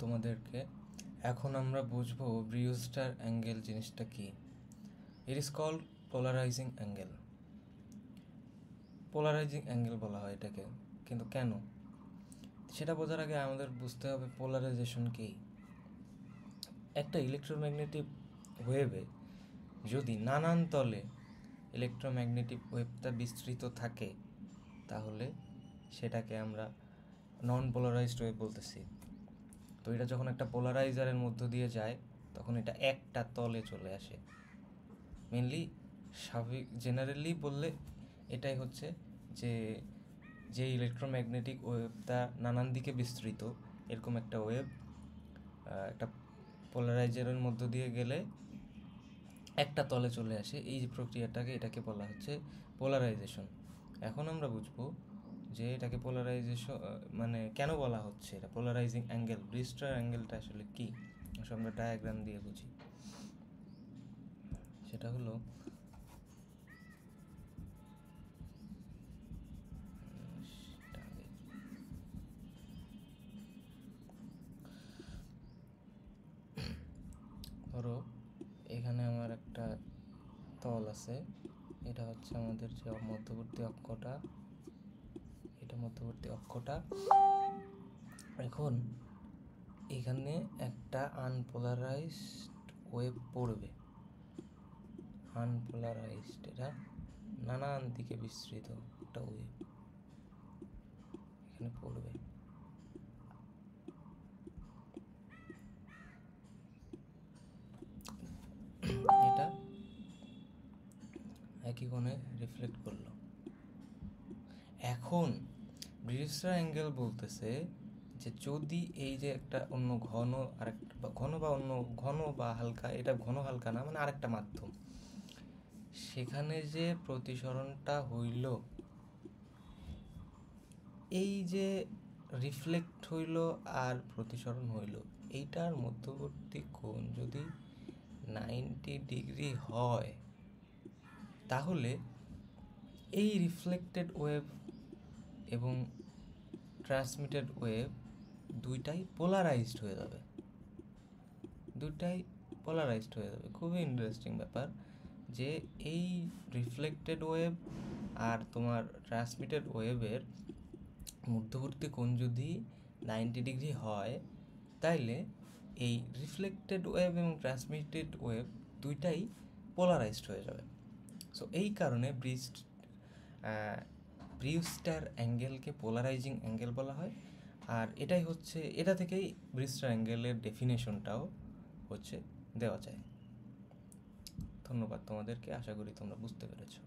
তোমাদেরকে। এখন আমরা বুঝবো ব্রিউস্টার অ্যাঙ্গেল জিনিসটা কি। It is called polarising angle. Polarising angle বলা হয় এটাকে, কিন্তু কেন সেটা বোঝার আগে আমাদের বুঝতে হবে পোলারাইজেশন কি। একটা ইলেকট্রোম্যাগনেটিক ওয়েভে যদি নানান তলে ইলেকট্রোম্যাগনেটিক ওয়েভটা বিস্তৃত থাকে তাহলে সেটাকে আমরা নন পোলারাইজড ওয়েভ বলতেছি। তো এটা যখন একটা পোলারাইজারের মধ্য দিয়ে যায় তখন এটা একটা তলে চলে আসে। মেনলি স্বাভাবিক জেনারেলি বললে এটাই হচ্ছে যে ইলেকট্রোম্যাগনেটিক ওয়েভটা নানান দিকে বিস্তৃত, এরকম একটা ওয়েভ একটা পোলারাইজারের মধ্য দিয়ে গেলে একটা তলে চলে আসে। এই যে প্রক্রিয়াটাকে এটাকে বলা হচ্ছে পোলারাইজেশন। এখন আমরা বুঝবো যে এটাকে পোলারাইজেশন মানে কেন বলা হচ্ছে এটা পোলারাইজিং অ্যাঙ্গেল। ব্রিউস্টার অ্যাঙ্গেলটা আসলে কি, আমরা ডায়াগ্রাম দিয়ে বুঝি। সেটা হলো ধরো এখানে আমার একটা তল আছে, এটা হচ্ছে আমাদের যে মধ্যবর্তী অক্ষটা, এটা মধ্যবর্তী অক্ষটা। এখন এখানে একটা আনপোলারাইজড ওয়েভ পড়বে, আনপোলারাইজড, এটা নানান দিকে বিস্তৃত একটা ওয়েভ এখানে পড়বে। এটা একই কোণে রিফ্লেক্ট করলো। এখন ব্রিউস্টার অ্যাঙ্গেল বলতেছে যে যদি এই যে একটা অন্য ঘন আরেকটা ঘন বা অন্য ঘন বা হালকা, এটা ঘন হালকা না মানে আরেকটা মাধ্যম, সেখানে যে প্রতিসরণটা হইল, এই যে রিফ্লেক্ট হইল আর প্রতিসরণ হইল, এইটার মধ্যবর্তী কোণ যদি 90 ডিগ্রি হয় তাহলে এই রিফ্লেক্টেড ওয়েভ এবং ট্রান্সমিটেড ওয়েভ দুইটাই পোলারাইজড হয়ে যাবে, খুবই ইন্টারেস্টিং ব্যাপার যে এই রিফ্লেক্টেড ওয়েভ আর তোমার ট্রান্সমিটেড ওয়েভের মধ্যবর্তী কোণ যদি 90 ডিগ্রি হয় তাইলে এই রিফ্লেক্টেড ওয়েভ এবং ট্রান্সমিটেড ওয়েভ দুইটাই পোলারাইজড হয়ে যাবে। সো এই কারণে ব্রিউস্টার অ্যাঙ্গেলকে পোলারাইজিং অ্যাঙ্গেল বলা হয়। আর এটাই হচ্ছে, এটা থেকেই ব্রিউস্টার অ্যাঙ্গেলের ডেফিনেশনটাও হচ্ছে দেওয়া যায়। ধন্যবাদ তোমাদেরকে, আশা করি তোমরা বুঝতে পেরেছো।